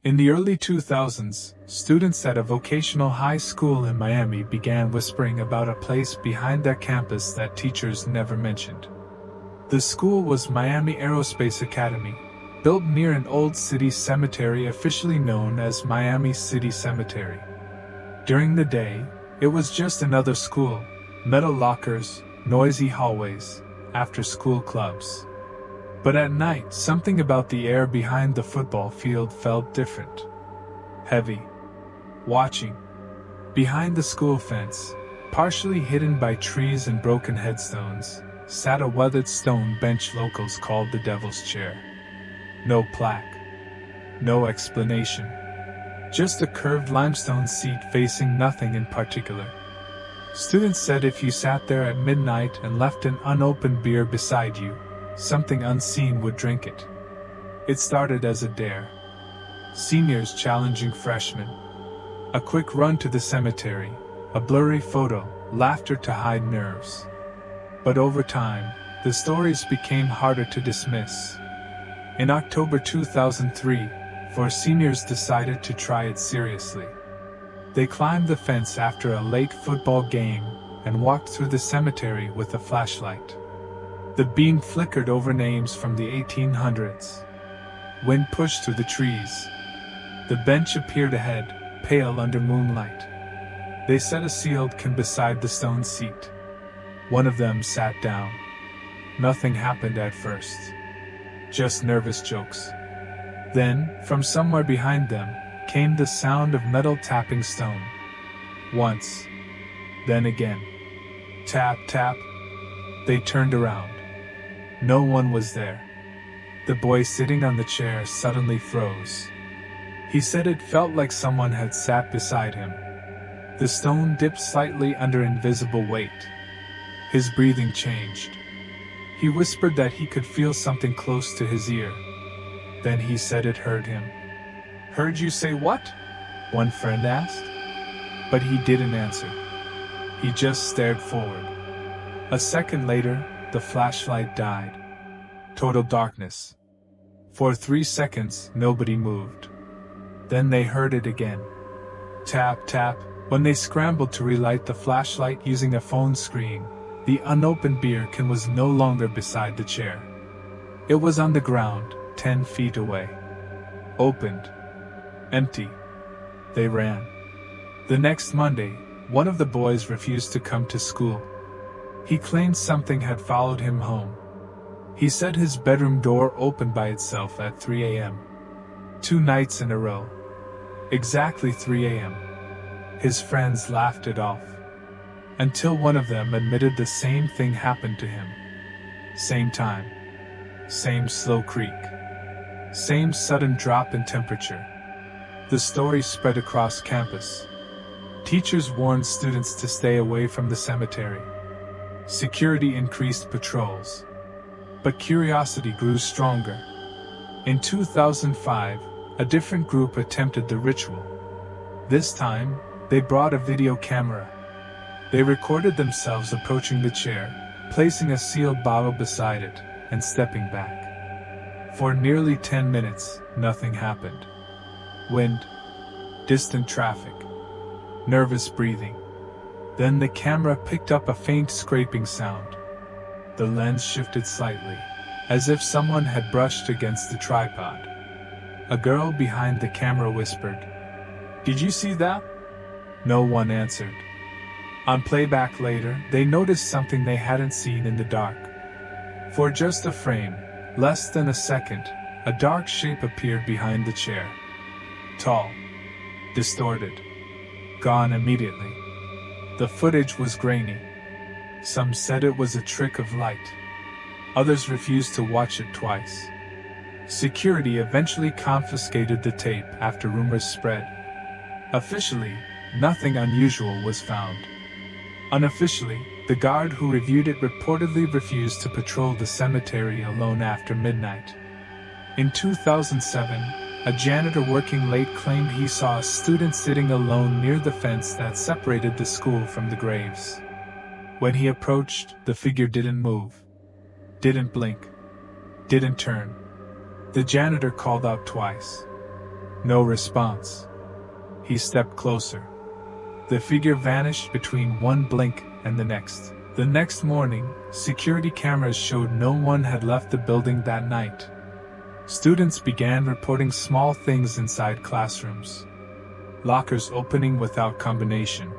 In the early 2000s, students at a vocational high school in Miami began whispering about a place behind their campus that teachers never mentioned. The school was Miami Aerospace Academy, built near an old city cemetery officially known as Miami City Cemetery. During the day, it was just another school, metal lockers, noisy hallways, after-school clubs. But at night, something about the air behind the football field felt different. Heavy. Watching. Behind the school fence, partially hidden by trees and broken headstones, sat a weathered stone bench locals called the Devil's Chair. No plaque. No explanation. Just a curved limestone seat facing nothing in particular. Students said if you sat there at midnight and left an unopened beer beside you, something unseen would drink it. It started as a dare. Seniors challenging freshmen. A quick run to the cemetery, a blurry photo, laughter to hide nerves. But over time, the stories became harder to dismiss. In October 2003, 4 seniors decided to try it seriously. They climbed the fence after a late football game and walked through the cemetery with a flashlight. The beam flickered over names from the 1800s. Wind pushed through the trees. The bench appeared ahead, pale under moonlight. They set a sealed can beside the stone seat. One of them sat down. Nothing happened at first. Just nervous jokes. Then, from somewhere behind them, came the sound of metal tapping stone. Once. Then again. Tap, tap. They turned around. No one was there. The boy sitting on the chair suddenly froze. He said it felt like someone had sat beside him. The stone dipped slightly under invisible weight. His breathing changed. He whispered that he could feel something close to his ear. Then he said it heard him. "Heard you say what?" one friend asked. But he didn't answer. He just stared forward. A second later, the flashlight died. Total darkness. For 3 seconds, nobody moved. Then they heard it again. Tap, tap. When they scrambled to relight the flashlight using a phone screen, the unopened beer can was no longer beside the chair. It was on the ground, 10 feet away. Opened. Empty. They ran. The next Monday, one of the boys refused to come to school. He claimed something had followed him home. He said his bedroom door opened by itself at 3 a.m. 2 nights in a row. Exactly 3 a.m. His friends laughed it off. Until one of them admitted the same thing happened to him. Same time. Same slow creak. Same sudden drop in temperature. The story spread across campus. Teachers warned students to stay away from the cemetery. Security increased patrols. But curiosity grew stronger. In 2005, a different group attempted the ritual. This time, they brought a video camera. They recorded themselves approaching the chair, placing a sealed bottle beside it, and stepping back. For nearly 10 minutes, nothing happened. Wind. Distant traffic. Nervous breathing. Then the camera picked up a faint scraping sound. The lens shifted slightly, as if someone had brushed against the tripod. A girl behind the camera whispered, "Did you see that?" No one answered. On playback later, they noticed something they hadn't seen in the dark. For just a frame, less than a second, a dark shape appeared behind the chair. Tall. Distorted. Gone immediately. The footage was grainy. Some said it was a trick of light. Others refused to watch it twice. Security eventually confiscated the tape after rumors spread. Officially, nothing unusual was found. Unofficially, the guard who reviewed it reportedly refused to patrol the cemetery alone after midnight. In 2007, a janitor working late claimed he saw a student sitting alone near the fence that separated the school from the graves. When he approached, the figure didn't move. Didn't blink. Didn't turn. The janitor called out twice. No response. He stepped closer. The figure vanished between one blink and the next. The next morning, security cameras showed no one had left the building that night. Students began reporting small things inside classrooms. Lockers opening without combination.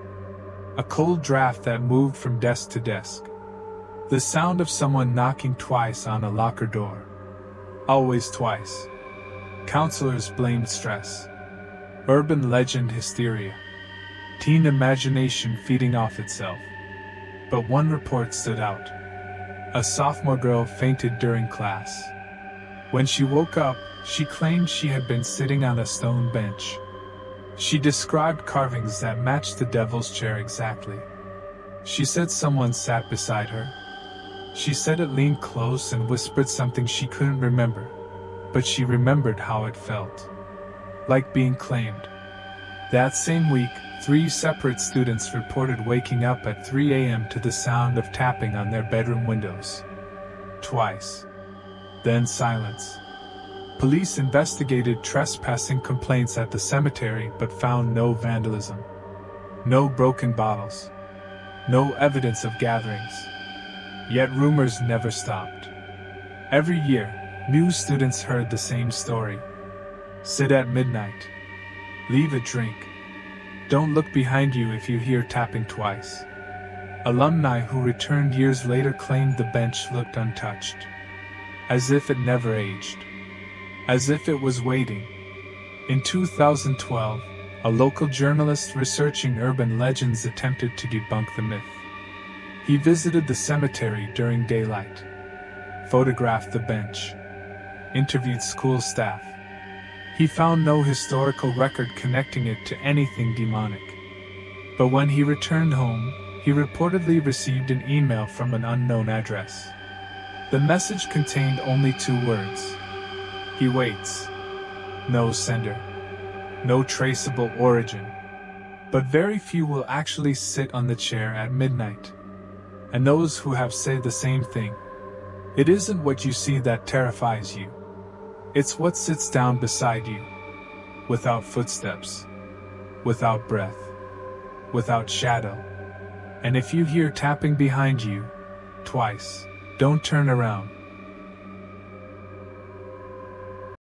A cold draft that moved from desk to desk. The sound of someone knocking twice on a locker door. Always twice. Counselors blamed stress. Urban legend hysteria. Teen imagination feeding off itself. But one report stood out. A sophomore girl fainted during class. When she woke up, she claimed she had been sitting on a stone bench. She described carvings that matched the devil's chair exactly. She said someone sat beside her. She said it leaned close and whispered something she couldn't remember, but she remembered how it felt. Like being claimed. That same week, 3 separate students reported waking up at 3 a.m. to the sound of tapping on their bedroom windows. Twice. Then silence. Police investigated trespassing complaints at the cemetery but found no vandalism. No broken bottles. No evidence of gatherings. Yet rumors never stopped. Every year, new students heard the same story. Sit at midnight. Leave a drink. Don't look behind you if you hear tapping twice. Alumni who returned years later claimed the bench looked untouched. As if it never aged. As if it was waiting. In 2012, a local journalist researching urban legends attempted to debunk the myth. He visited the cemetery during daylight. Photographed the bench. Interviewed school staff. He found no historical record connecting it to anything demonic. But when he returned home, he reportedly received an email from an unknown address. The message contained only 2 words. He waits. No sender. No traceable origin. But very few will actually sit on the chair at midnight. And those who have say the same thing. It isn't what you see that terrifies you. It's what sits down beside you. Without footsteps. Without breath. Without shadow. And if you hear tapping behind you, twice, don't turn around.